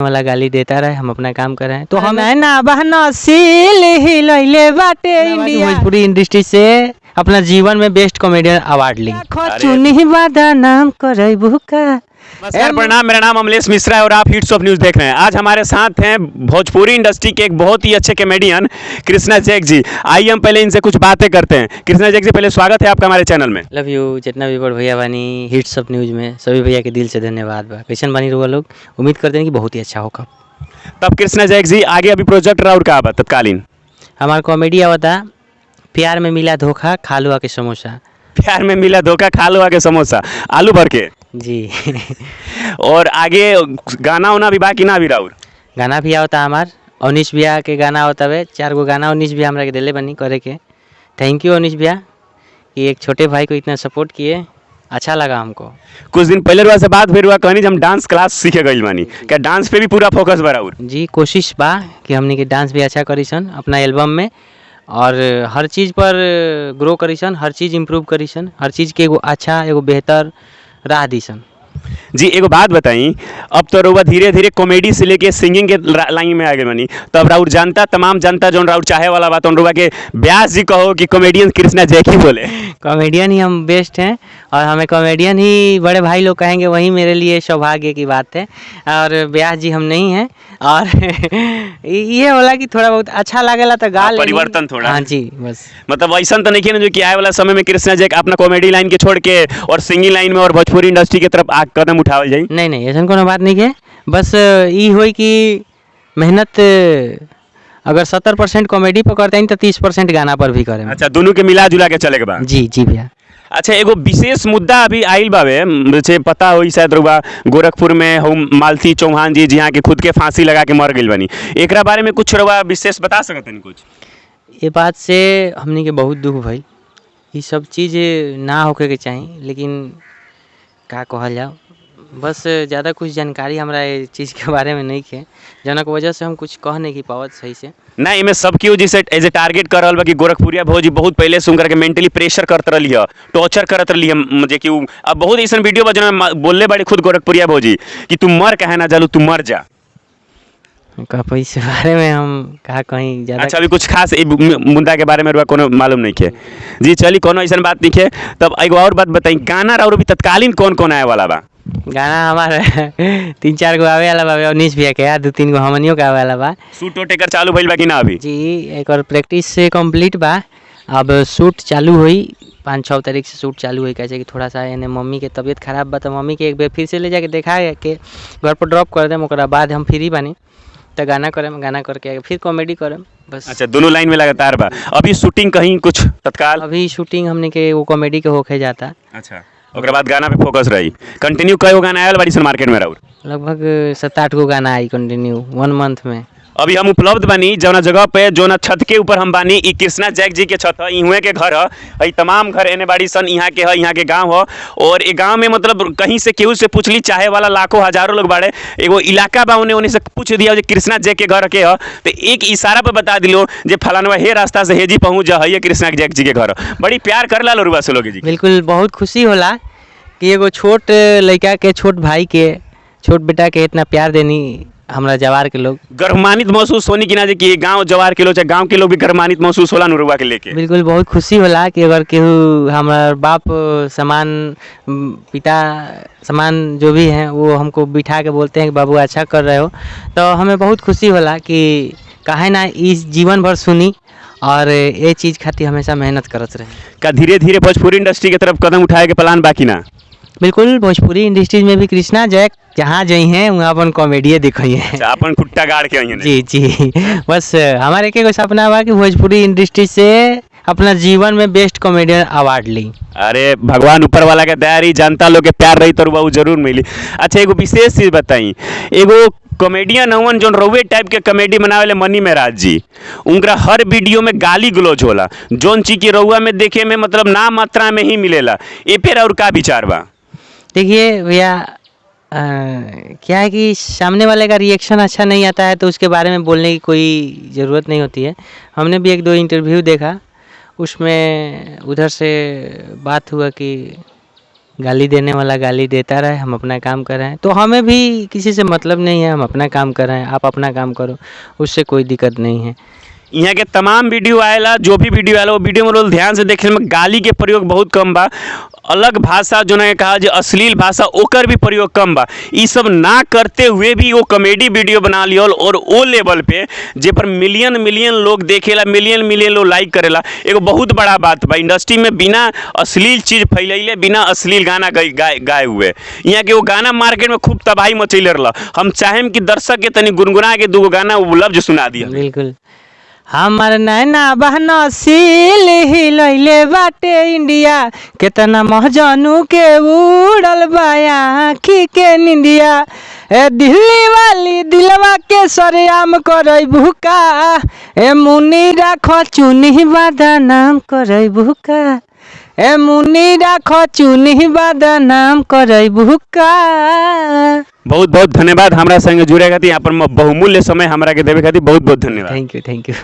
वाला गाली देता रहे, हम अपना काम कर रहे हैं। तो हम है ना बहना सील ही लइले बाटे इंडिया भोजपुरी इंडस्ट्री से अपना जीवन में बेस्ट कॉमेडियन अवार्ड ली। चुनी वादा नाम करैबू का। नमस्कार, प्रणाम। मेरा नाम अमलेश मिश्रा है और आप हिट्स ऑफ न्यूज़ देख रहे हैं। आज हमारे साथ हैं भोजपुरी इंडस्ट्री के एक बहुत ही अच्छे कॉमेडियन कृष्णा जैक जी। आइए हम पहले इनसे कुछ बातें करते हैं। कृष्णा जैक जी, पहले स्वागत है आपका हमारे चैनल में। Love you. जितना भी बड़ भैया बानी हिट्स ऑफ न्यूज़ में, सभी भैया के दिल से धन्यवाद बा। कैसन बानी रुआ लोग, उम्मीद करते हैं कि बहुत ही अच्छा होगा। तब कृष्णा जैक जी, आगे अभी प्रोजेक्ट राउर का बा तत्कालीन? हमारा कॉमेडी आवता प्यार में मिला धोखा खालुआ के समोसा। प्यार में मिला धोखा खालुआ के समोसा, आलू भर के जी। और आगे गाना उना भी बाकी ना भी राउर? गाना भी आवता हमार अवनीश भैया के गाना होता है। 4 गो गाना अवनीश भैया हमरा के दिले बनी करे के। थैंक यू अवनीश भैया कि एक छोटे भाई को इतना सपोर्ट किए, अच्छा लगा हमको। कुछ दिन पहले रुआ से बात फिर हुआ, कहनी हम डांस क्लास सीखे गई बानी, क्या डांस पे भी पूरा फोकस बा राउर? जी, कोशिश बा कि हमने के डांस भी अच्छा करीसन अपना एल्बम में, और हर चीज़ पर ग्रो करीसन, हर चीज़ इम्प्रूव करीसन, हर चीज़ के एगो अच्छा एगो बेहतर राह दीसन। जी, एगो बात बताई, अब तो रउआ धीरे धीरे कॉमेडी से लेके सिंगिंग के लाइन में आ गए बनी, तो अब राउर जानता तमाम जनता जो राउर चाहे वाला बात रउआ के व्यास जी कहो कि कॉमेडियन कृष्णा जैक ही बोले। कॉमेडियन ही हम बेस्ट हैं और हमें कॉमेडियन ही बड़े भाई लोग कहेंगे, वही मेरे लिए सौभाग्य की बात है। और व्यास जी हम नहीं हैं। और ये होला कि थोड़ा बहुत अच्छा लगेला तो गा लेनी। परिवर्तन थोड़ा। हाँ जी, बस मतलब ऐसा तो नहीं है ना जो कि आए वाला समय में कृष्णा जैक अपना कॉमेडी लाइन के छोड़ के और सिंगिंग लाइन में और भोजपुरी इंडस्ट्री की तरफ कदम उठावल जाए? नहीं, ऐसा कोनो बात नहीं है। बस ये होई कि मेहनत अगर 70% कॉमेडी पर करते हैं तो 30% गाना पर भी करें। अच्छा, दोनों के मिला जुला के चले के बाद? जी भैया। अच्छा, एगो विशेष मुद्दा अभी आइल बावे, जैसे पता होई शायद रउआ गोरखपुर में हम मालती चौहान जी जहाँ के खुद के फांसी लगा के मर गई बनी, एकरा बारे में कुछ रउआ विशेष बता सकते हैं? कुछ ये बात से हमने के बहुत दुख भाई, ये सब चीज़ ना होके के चाहिए, लेकिन का कहल जाओ, बस ज़्यादा कुछ जानकारी हमारा ये चीज़ के बारे में नहीं है, जनक वजह से हम कुछ कह नहीं की पावत सही से। नहीं, इमें सब क्यों जिसे एज ए टारगेट कर रहा कि गोरखपुरिया भौजी बहुत पहले सुन करके मेंटली प्रेशर करत रही है, टॉर्चर करत रही है मुझे कि अब बहुत ऐसा वीडियो बजना बोलले बड़े खुद गोरखपुरिया भौजी कि तुम मर कहे ना जालू, तुम मर जा। इस बारे में हम कहा कहीं ज़्यादा। अच्छा, अभी कुछ खास मुद्दा के बारे में कोनो मालूम नहीं है? जी चलिए, कोनो ऐसा बात नहीं है। तब एक और बात बताई, गाना और भी तत्कालीन कौन कौन आए वाला बा? गाना हमारा 3-4 गो आवे वाला बा, अवनीश भैया के 2-3 गो हमनियों का आवे वाला बा। शूट टेकर चालू भइल बा कि ना अभी? जी, एक और प्रैक्टिस से कंप्लीट बा, अब शूट चालू हुई 5-6 तारीख से शूट चालू हुई। कैसे कि थोड़ा सा यानी मम्मी के तबीयत खराब बा, तो मम्मी के एक बार फिर से ले जाके देखा के घर पर ड्रॉप कर देम, ओकरा बाद हम फ्री बनी तो गाना करें, गाना करके फिर कॉमेडी करें बस। अच्छा, दोनों लाइन में लगातार बा। अभी शूटिंग कहीं कुछ तत्काल? अभी शूटिंग हमने के वो कॉमेडी के होके जाता। अच्छा, ओकरा बाद गाना पे फोकस रही। कंटिन्यू कई गो गाना आयल बड़ी सन मार्केट में राउर? लगभग 7-8 गो गाना आई कंटिन्यू 1 मंथ में। अभी हम उपलब्ध बानी जौना जगह पे, जौना छत के ऊपर हम बानी, ई कृष्णा जैक जी के छत है, इहुए के घर है, ई तमाम घर एने बाड़ी सन, यहाँ के है, यहाँ के गांव है। और ये गांव में मतलब कहीं से केहू से पूछली, चाहे वाला लाखों हजारों लोग बाड़े, एगो इलाका बा उन्हें से पूछ दिया जो कृष्णा जैक के घर के है, तो एक इशारा पे बता दिलो जे फलानवा हे रास्ता से हेजी पहुँच जा, है कृष्णा जैक जी के घर। बड़ी प्यार कर ला रुआ से लोग जी। बिल्कुल, बहुत खुशी होला कि एगो छोट लड़का के, छोट भाई के, छोट बेटा के इतना प्यार देनी हमारा जवार के लोग। गर्वमानित महसूस होनी कि ना जे कि गांव जवार के लोग, चाहे गांव के लोग भी गर्वमानित महसूस होला नुरुआ के लेके? बिल्कुल, बहुत खुशी होला कि अगर केहू हमारा बाप समान, पिता समान जो भी हैं, वो हमको बिठा के बोलते हैं कि बाबू अच्छा कर रहे हो, तो हमें बहुत खुशी होला कि काहे ना इस जीवन भर सुनी और ये चीज़ खातिर हमेशा मेहनत करत रहे। का धीरे धीरे भोजपुरी इंडस्ट्री की तरफ कदम उठाए के प्लान बाकी ना? बिल्कुल, भोजपुरी इंडस्ट्रीज में भी कृष्णा जैक जहाँ जई हैं वहाँ अपन कॉमेडिये दिखाई हैं। अपन खुट्टा गाड़ के आई हैं? जी, बस हमारे एक सपना बा कि भोजपुरी इंडस्ट्री से अपना जीवन में बेस्ट कॉमेडियन अवार्ड ली। अरे भगवान ऊपर वाला के दया रही, जनता लोग के प्यार रही तो वो जरूर मिली। अच्छा, एगो विशेष चीज बताई, एगो कॉमेडियन हवन जो रोवे टाइप के कॉमेडी बनावे मनी मेराज जी, उनका हर वीडियो में गाली गलौज होला, जोन चीज की रउआ में देखे में मतलब ना मात्रा में ही मिलेला, ए फिर और का विचार बा? देखिए भैया, क्या है कि सामने वाले का रिएक्शन अच्छा नहीं आता है तो उसके बारे में बोलने की कोई ज़रूरत नहीं होती है। हमने भी 1-2 इंटरव्यू देखा, उसमें उधर से बात हुआ कि गाली देने वाला गाली देता रहे, हम अपना काम कर रहे हैं। तो हमें भी किसी से मतलब नहीं है, हम अपना काम कर रहे हैं, आप अपना काम करो, उससे कोई दिक्कत नहीं है। यहाँ के तमाम वीडियो आएला, जो भी वीडियो आएला वो वीडियो में रोल ध्यान से देखे में गाली के प्रयोग बहुत कम बा। अलग भाषा जो ने कहा जो अश्लील भाषा ओकर भी प्रयोग कम बा। ई सब ना करते हुए भी वो कॉमेडी वीडियो बना लियल और वो लेवल पे जे पर मिलियन मिलियन लोग देखेला, मिलियन मिलियन लोग लाइक करेला, एगो बहुत बड़ा बात बा। इंडस्ट्री में बिना अश्लील चीज़ फैलैले, बिना अश्लील गाना गाए हुए यहाँ के वो गाना मार्केट में खूब तबाही मचैले रहा। हम चाहेम कि दर्शक के तनी गुनगुना के दूगो गाना वो लफ्ज सुना दिया। बिल्कुल। हमार नैना बहना सील हिलैले बाटे इंडिया, केतना महजनू के उड़ल बाया आँखी के निंदिया। ए दिल्ली वाली दिलवा के सरेआम करई भूका, ए मुनी राखो चुनी बदनाम करई भूका, ए मुनी राखो चुनी बदनाम करई भूका। बहुत बहुत धन्यवाद हमरा संगे जुड़े खातिर, यहाँ पर बहुमूल्य समय हमरा के देवे खातिर बहुत बहुत धन्यवाद। Thank you.